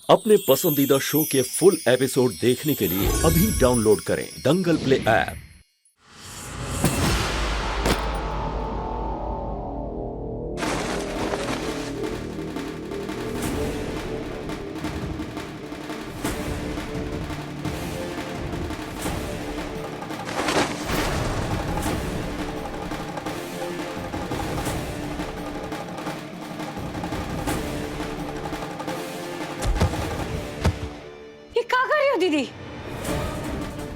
अपने पसंदीदा शो के फुल एपिसोड देखने के लिए अभी डाउनलोड करें दंगल प्ले ऐप। दीदी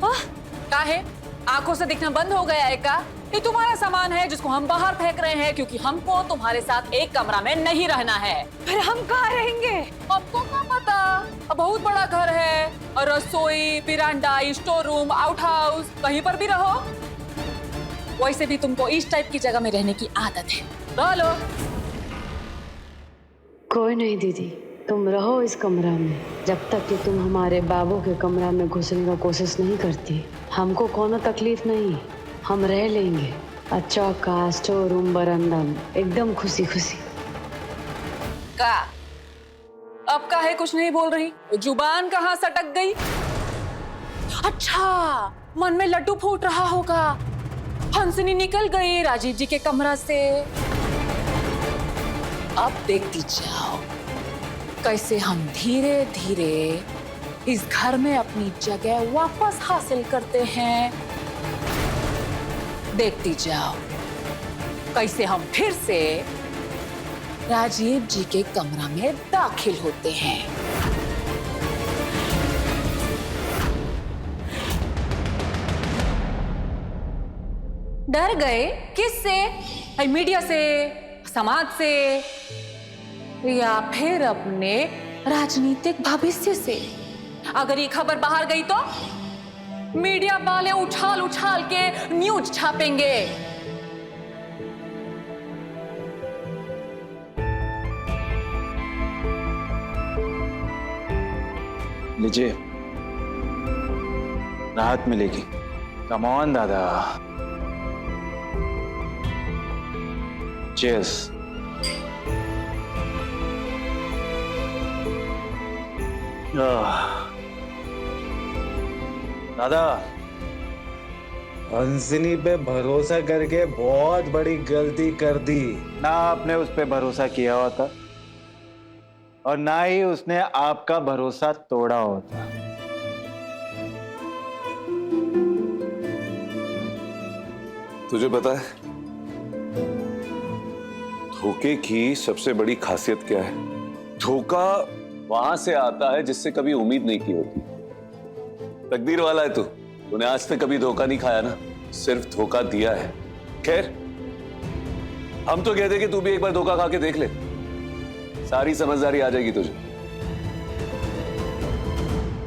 क्या है? आंखों से दिखना बंद हो गया है क्या? ये तुम्हारा सामान है जिसको हम बाहर फेंक रहे हैं क्योंकि हमको तुम्हारे साथ एक कमरा में नहीं रहना है। फिर हम कहाँ रहेंगे? आपको क्या पता? अब बहुत बड़ा घर है और रसोई, पिरांडा, स्टोर रूम, आउट हाउस कहीं पर भी रहो। वैसे भी तुमको इस टाइप की जगह में रहने की आदत है। रह लो। कोई नहीं दीदी, तुम रहो इस कमरा में जब तक कि तुम हमारे बाबू के कमरा में घुसने का कोशिश नहीं करती। हमको कोनो तकलीफ नहीं, हम रह लेंगे अच्छा का स्टोर रूम बरामदा में एकदम खुशी खुशी। का अब का है कुछ नहीं बोल रही? जुबान कहाँ सटक गई? अच्छा, मन में लड्डू फूट रहा होगा। हंसनी निकल गई राजीव जी के कमरा से। अब देखती जाओ कैसे हम धीरे धीरे इस घर में अपनी जगह वापस हासिल करते हैं। देखती जाओ कैसे हम फिर से राजीव जी के कमरा में दाखिल होते हैं। डर गए? किससे? मीडिया से, समाज से, या फिर अपने राजनीतिक भविष्य से? अगर ये खबर बाहर गई तो मीडिया वाले उछाल उछाल के न्यूज छापेंगे। लीजिए, राहत मिलेगी। कम ऑन दादा। चीयर्स। दादा, हंसनी पे भरोसा करके बहुत बड़ी गलती कर दी। ना आपने उस पे भरोसा किया होता और ना ही उसने आपका भरोसा तोड़ा होता। तुझे पता है धोखे की सबसे बड़ी खासियत क्या है? धोखा वहां से आता है जिससे कभी उम्मीद नहीं की होती। तकदीर वाला है तू, तूने आज तक कभी धोखा नहीं खाया ना, सिर्फ धोखा दिया है। खैर, हम तो कहते कि तू भी एक बार धोखा खा के देख ले, सारी समझदारी आ जाएगी तुझे।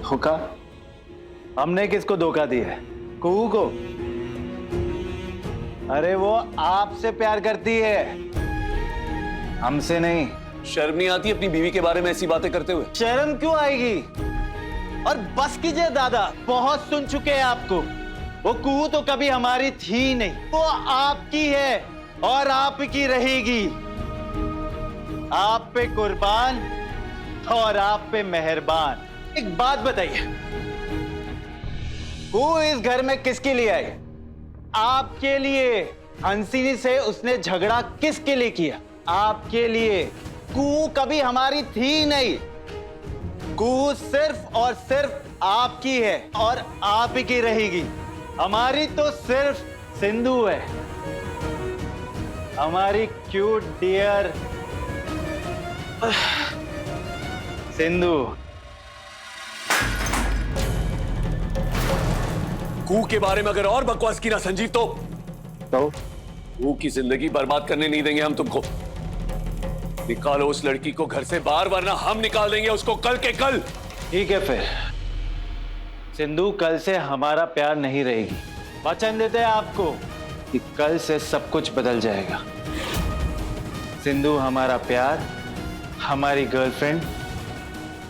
धोखा? हमने किसको धोखा दिया है? कुहू को? अरे वो आपसे प्यार करती है, हमसे नहीं। शर्म नहीं आती अपनी बीवी के बारे में ऐसी बातें करते हुए? शर्म क्यों आएगी? और बस कीजिए दादा, बहुत सुन चुके हैं आपको। वो कुहू तो कभी हमारी थी नहीं, वो आपकी है और आपकी रहेगी। आप पे कुर्बान और आप पे मेहरबान। एक बात बताइए, कुहू इस घर में किसके लिए आई? आपके लिए। हंसिनी से उसने झगड़ा किसके लिए किया? आपके लिए। कुहू कभी हमारी थी नहीं, कुहू सिर्फ और सिर्फ आपकी है और आप ही की रहेगी। हमारी तो सिर्फ सिंधु है, हमारी क्यूट डियर सिंधु। कुहू के बारे में अगर और बकवास की ना संजीव तो कुहू की जिंदगी बर्बाद करने नहीं देंगे हम तुमको। निकालो उस लड़की को घर से बाहर, वरना हम निकाल देंगे उसको कल के कल। ठीक है, फिर सिंधु कल से हमारा प्यार नहीं रहेगी। वचन देते हैं आपको कि कल से सब कुछ बदल जाएगा। सिंधु हमारा प्यार, हमारी गर्लफ्रेंड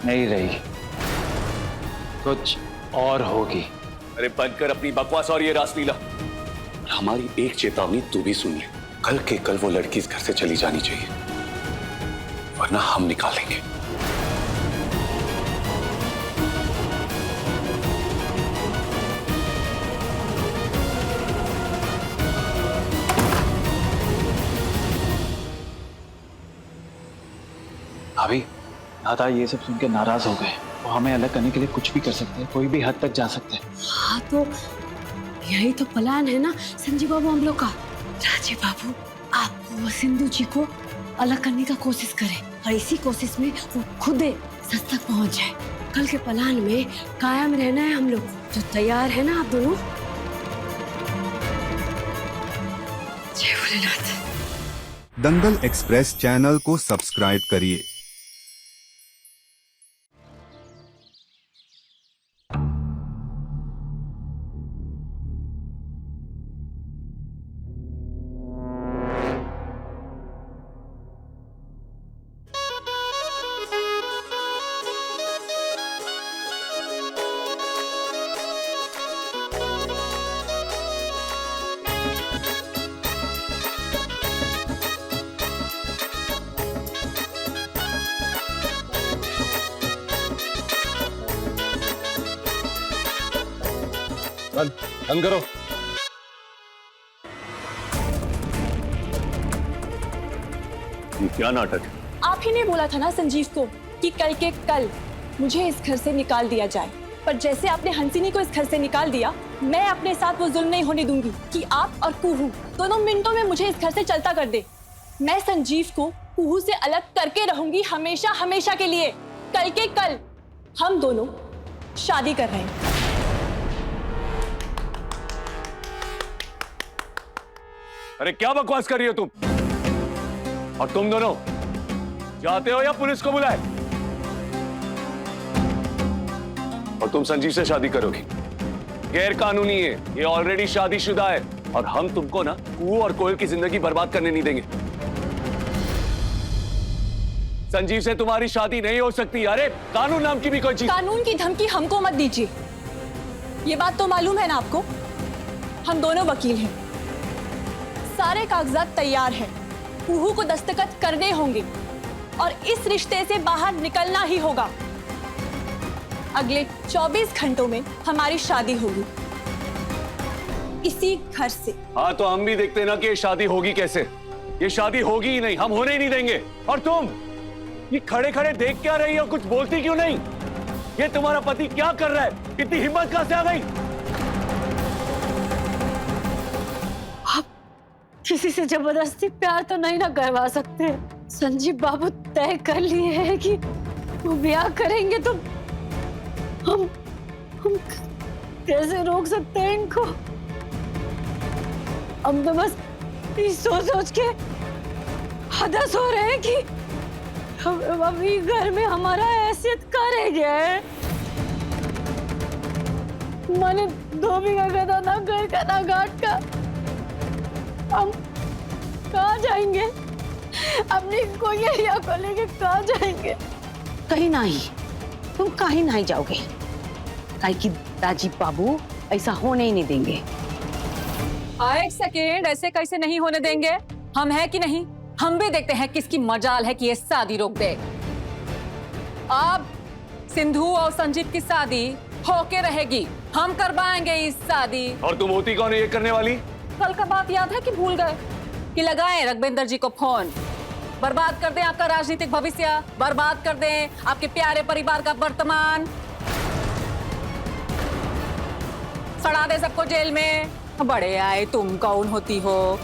नहीं रहेगी, कुछ और होगी। अरे बंद कर अपनी बकवास और ये रासलीला। हमारी एक चेतावनी तू भी सुन ले, कल के कल वो लड़की इस घर से चली जानी चाहिए, वरना हम निकालेंगे। दादा ये सब सुन के नाराज हो गए। वो हमें अलग करने के लिए कुछ भी कर सकते हैं, कोई भी हद तक जा सकते हैं। हाँ तो यही तो प्लान है ना संजीव बाबू हम लोग का। राजीव बाबू आप वो सिंधु जी को अलग करने का कोशिश करें और इसी कोशिश में वो खुद सच तक पहुंच जाए। कल के प्लान में कायम रहना है हम लोग। तो तैयार है ना आप दोनों? जय भोलेनाथ। दंगल एक्सप्रेस चैनल को सब्सक्राइब करिए। बंद करो। ये क्या नाटक है? आप ही ने बोला था ना संजीव को कि कल के कल मुझे इस घर से निकाल दिया जाए, पर जैसे आपने हंसिनी को इस घर से निकाल दिया, मैं अपने साथ वो जुल्म नहीं होने दूंगी कि आप और कुहू दोनों मिनटों में मुझे इस घर से चलता कर दे। मैं संजीव को कुहू से अलग करके रहूंगी हमेशा हमेशा के लिए। कल के कल हम दोनों शादी कर रहे हैं। अरे क्या बकवास कर रही हो तुम? और तुम दोनों जाते हो या पुलिस को बुलाए? और तुम संजीव से शादी करोगी? गैर कानूनी है, ये ऑलरेडी शादीशुदा है और हम तुमको ना कुहू और कोयल की जिंदगी बर्बाद करने नहीं देंगे। संजीव से तुम्हारी शादी नहीं हो सकती। अरे कानून नाम की भी कोई चीज। कानून की धमकी हमको मत दीजिए। ये बात तो मालूम है ना आपको, हम दोनों वकील हैं, सारे कागजात तैयार हैं, कुहू को दस्तखत करने होंगे और इस रिश्ते से बाहर निकलना ही होगा। अगले 24 घंटों में हमारी शादी होगी इसी घर से। हाँ तो हम भी देखते हैं ना कि ये शादी होगी कैसे। ये शादी होगी ही नहीं, हम होने ही नहीं देंगे। और तुम ये खड़े खड़े देख क्या रही हो, कुछ बोलती क्यों नहीं? ये तुम्हारा पति क्या कर रहा है? इतनी हिम्मत कहां से आ गई? किसी से जबरदस्ती प्यार तो नहीं ना करवा सकते। संजीव बाबू तय कर लिए हैं कि वो ब्याह करेंगे तो हम कैसे रोक सकते हैं इनको? हम तो बस सोच सोच के हदस हो रहे हैं कि अभी घर में हमारा हैसियत का रह गया है। मैंने धोबी का गधा ना घर का ना घाट का। हम कहाँ जाएंगे? अपनी कोयलिया को लेके कहाँ जाएंगे? कहीं नहीं, तुम कहीं नहीं जाओगे, काहे कि राजीव बाबू ऐसा होने ही नहीं देंगे। एक सेकेंड, ऐसे कैसे नहीं होने देंगे? हम है कि नहीं? हम भी देखते हैं किसकी मजाल है कि ये शादी रोक दे। अब सिंधु और संजीव की शादी होके रहेगी, हम करवाएंगे इस शादी। और तुम होती कौन है ये करने वाली? कल का बात याद है कि भूल गए? कि लगाएं रघुवेंद्र जी को फोन, बर्बाद कर दें आपका राजनीतिक भविष्य, बर्बाद कर दें आपके प्यारे परिवार का वर्तमान, सड़ा दे सबको जेल में। बड़े आए, तुम कौन होती हो?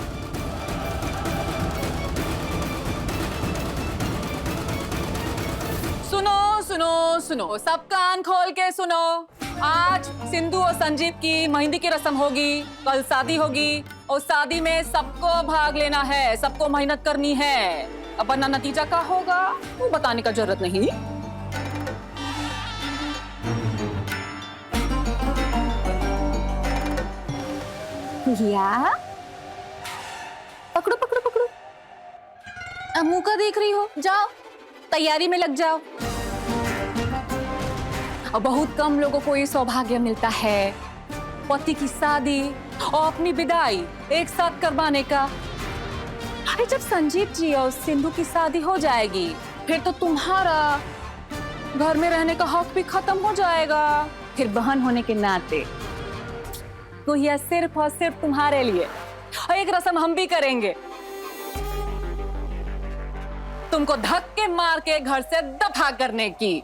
सुनो सुनो सुनो, सब कान खोल के सुनो। आज सिंधु और संजीव की मेहंदी की रस्म होगी, कल शादी होगी और शादी में सबको भाग लेना है, सबको मेहनत करनी है। अब वरना नतीजा क्या होगा वो बताने का जरूरत नहीं। या पकड़ो पकड़ो पकड़ो, अब मुंह का देख रही हो? जाओ तैयारी में लग जाओ। और बहुत कम लोगों को ये सौभाग्य मिलता है पति की शादी और अपनी विदाई एक साथ करवाने का। अरे जब संजीव जी और सिंधु की शादी हो जाएगी फिर तो तुम्हारा घर में रहने का हक भी खत्म हो जाएगा। फिर बहन होने के नाते तो यह सिर्फ और सिर्फ तुम्हारे लिए। और एक रस्म हम भी करेंगे। तुमको धक्के मार के घर से दफा करने की।